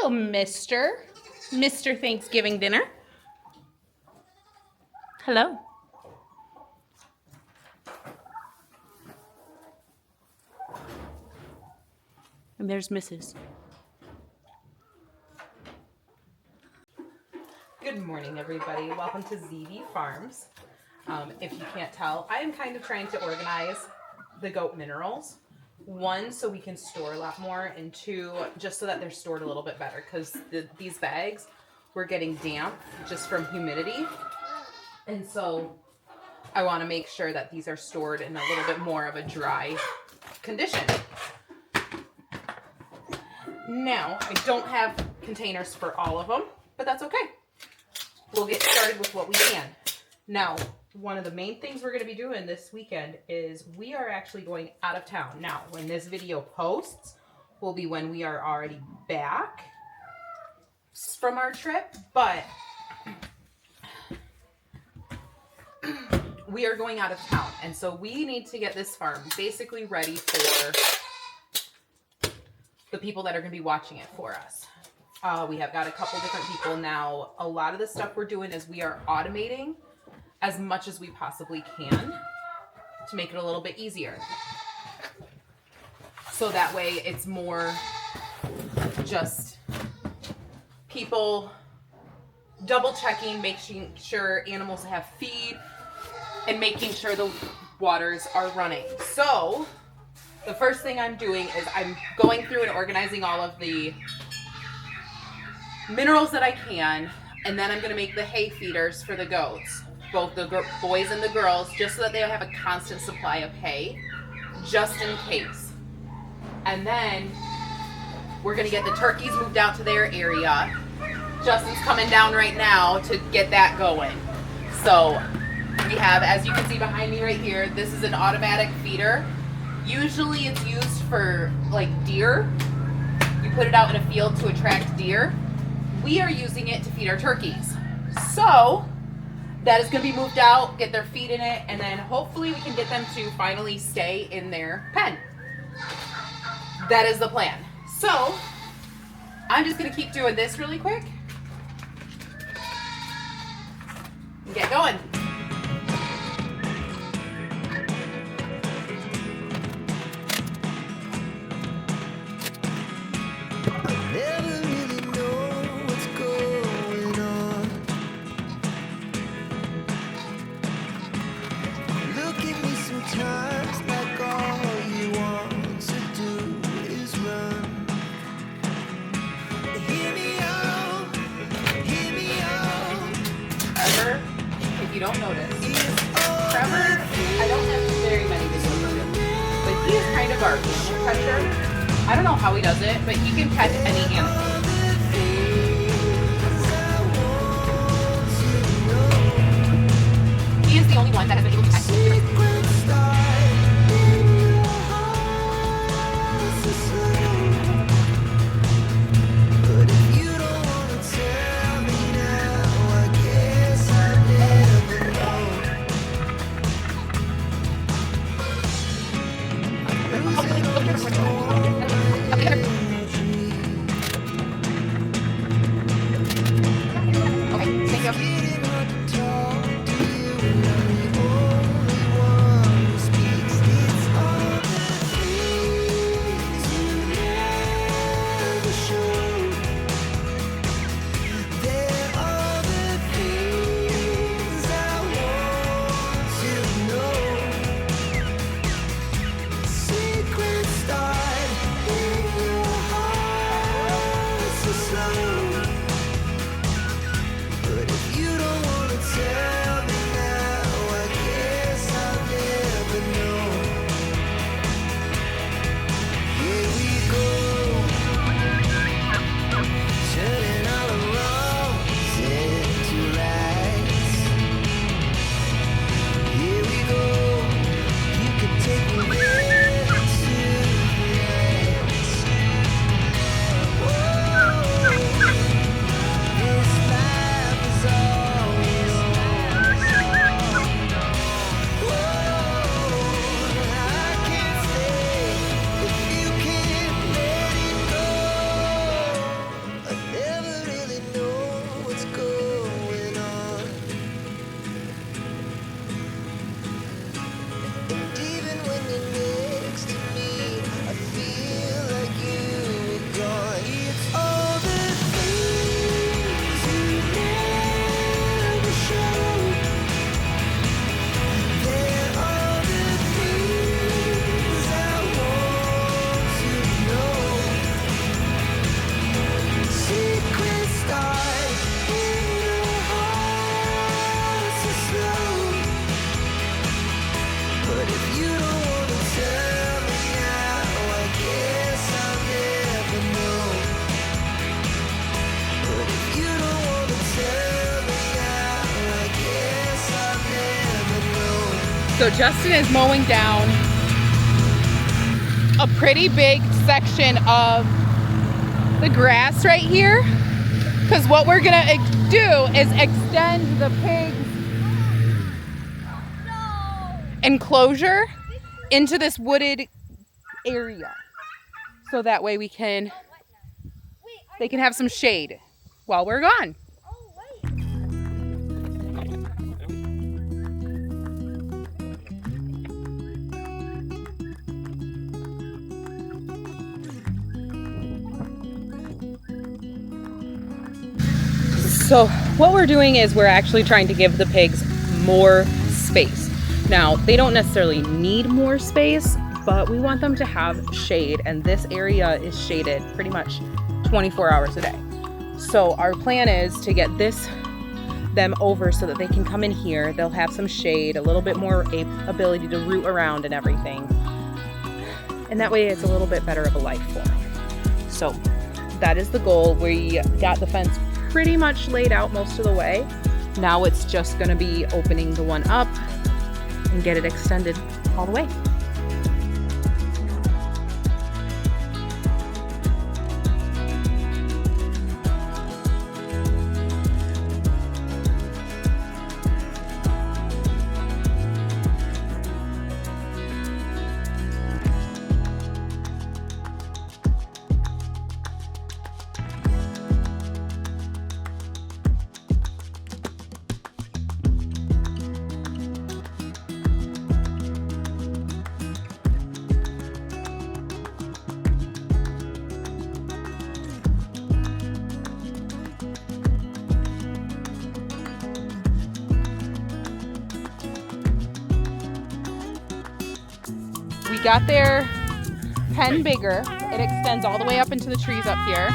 Hello, Mr. Thanksgiving dinner. Hello. And there's Mrs. Good morning, everybody. Welcome to ZV Farms. If you can't tell, I am kind of trying to organize the goat minerals. One, so we can store a lot more, and two, just so that they're stored a little bit better, because these bags were getting damp just from humidity. And so I want to make sure that these are stored in a little bit more of a dry condition. Now, I don't have containers for all of them, but that's okay. We'll get started with what we can. Now, one of the main things we're going to be doing this weekend is we are actually going out of town. Now, when this video posts, will be when we are already back from our trip, but we are going out of town, and so we need to get this farm basically ready for the people that are going to be watching it for us. We have got a couple different people now. A lot of the stuff we're doing is we are automating as much as we possibly can to make it a little bit easier. So that way it's more just people double checking, making sure animals have feed, and making sure the waters are running. So the first thing I'm doing is I'm going through and organizing all of the minerals that I can, and then I'm going to make the hay feeders for the goats, both the boys and the girls, just so that they have a constant supply of hay, just in case. And then we're going to get the turkeys moved out to their area. Justin's coming down right now to get that going. So we have, as you can see behind me right here, this is an automatic feeder. Usually it's used for like deer. You put it out in a field to attract deer. We are using it to feed our turkeys. So that is going to be moved out, get their feet in it, and then hopefully we can get them to finally stay in their pen. That is the plan. So I'm just going to keep doing this really quick and get going. If you don't notice, Trevor, I don't have very many videos of him, but he is kind of our animal catcher. I don't know how he does it, but he can catch any animal. He is the only one that has been able to catch different. So Justin is mowing down a pretty big section of the grass right here, because what we're gonna do is extend the pig enclosure into this wooded area, so that way they can have some shade while we're gone. So what we're doing is we're actually trying to give the pigs more space. Now, they don't necessarily need more space, but we want them to have shade, and this area is shaded pretty much 24 hours a day. So our plan is to get them over so that they can come in here. They'll have some shade, a little bit more ability to root around and everything. And that way it's a little bit better of a life for them. So that is the goal. We got the fence pretty much laid out most of the way. Now it's just gonna be opening the one up and get it extended all the way. We got their pen bigger. It extends all the way up into the trees up here.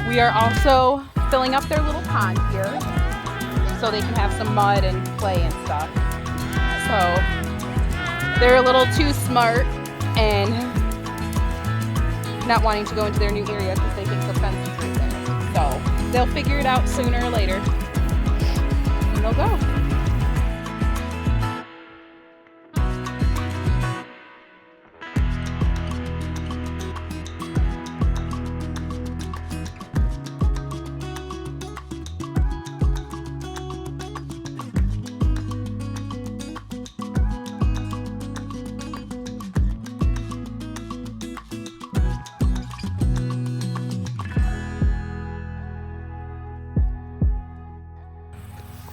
We are also filling up their little pond here so they can have some mud and play and stuff. So they're a little too smart and not wanting to go into their new area because they think the fence is right there. So they'll figure it out sooner or later and they'll go.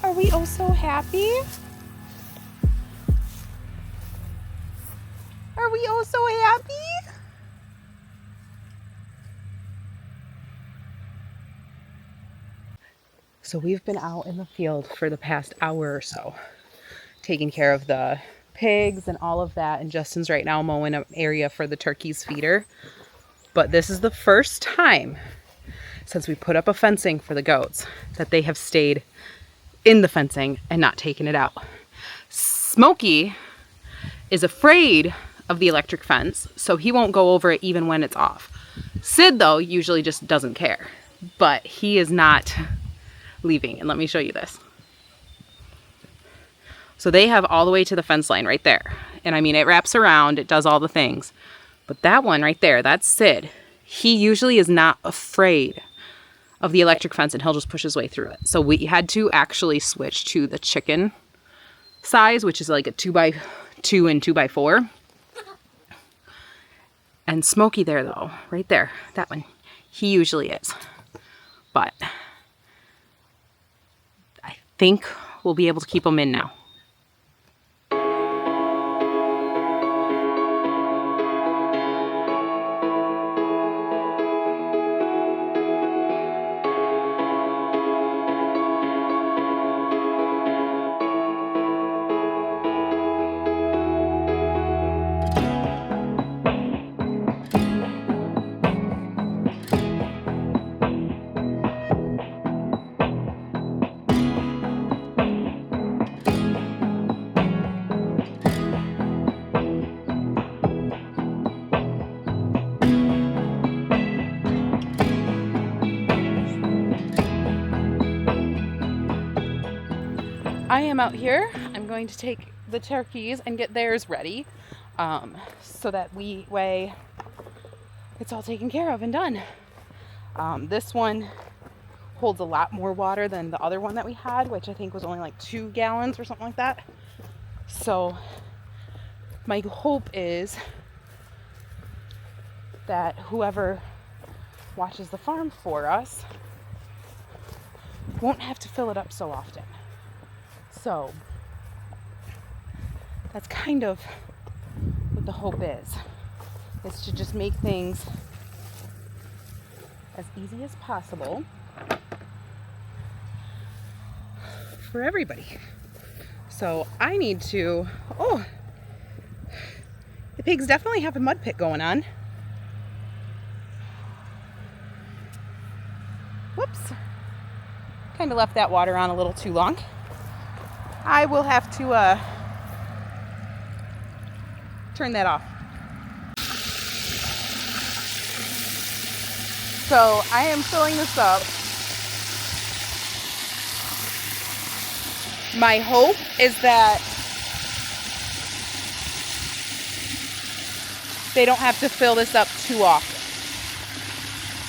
Are we oh so happy? Are we oh so happy? So we've been out in the field for the past hour or so, taking care of the pigs and all of that. And Justin's right now mowing an area for the turkey's feeder. But this is the first time since we put up a fencing for the goats that they have stayed in the fencing and not taken it out. Smokey is afraid of the electric fence, so he won't go over it even when it's off. Sid, though, usually just doesn't care, but he is not leaving. And let me show you this. So they have all the way to the fence line right there. And I mean, it wraps around, it does all the things. But that one right there, that's Sid. He usually is not afraid of the electric fence and he'll just push his way through it. So we had to actually switch to the chicken size, which is like a 2x2 and 2x4. And Smokey there though, right there, that one, he usually is. But I think we'll be able to keep him in now. I am out here. I'm going to take the turkeys and get theirs ready, so that way it's all taken care of and done. This one holds a lot more water than the other one that we had, which I think was only like 2 gallons or something like that. So my hope is that whoever watches the farm for us won't have to fill it up so often. So that's kind of what the hope is to just make things as easy as possible for everybody. So I need to, the pigs definitely have a mud pit going on. Whoops. Kind of left that water on a little too long. I will have to turn that off. So I am filling this up. My hope is that they don't have to fill this up too often.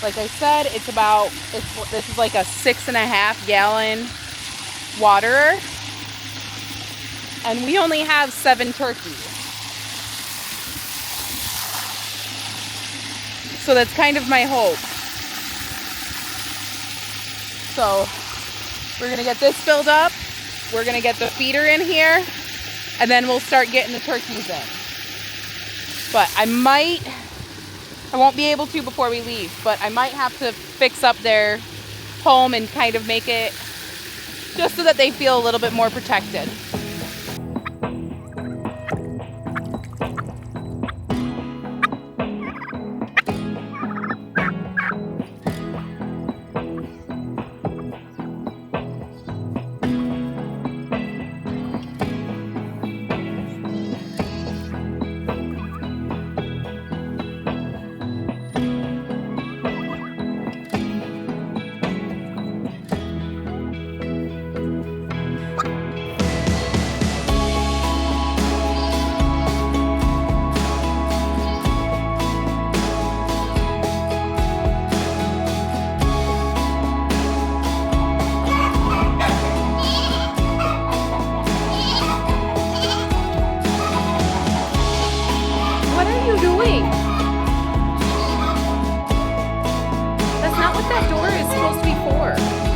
Like I said, this is like a 6.5 gallon waterer, and we only have 7 turkeys. So that's kind of my hope. So we're gonna get this filled up. We're gonna get the feeder in here, and then we'll start getting the turkeys in. But I won't be able to before we leave, but I might have to fix up their home and kind of make it just so that they feel a little bit more protected. That's not what that door is supposed to be for.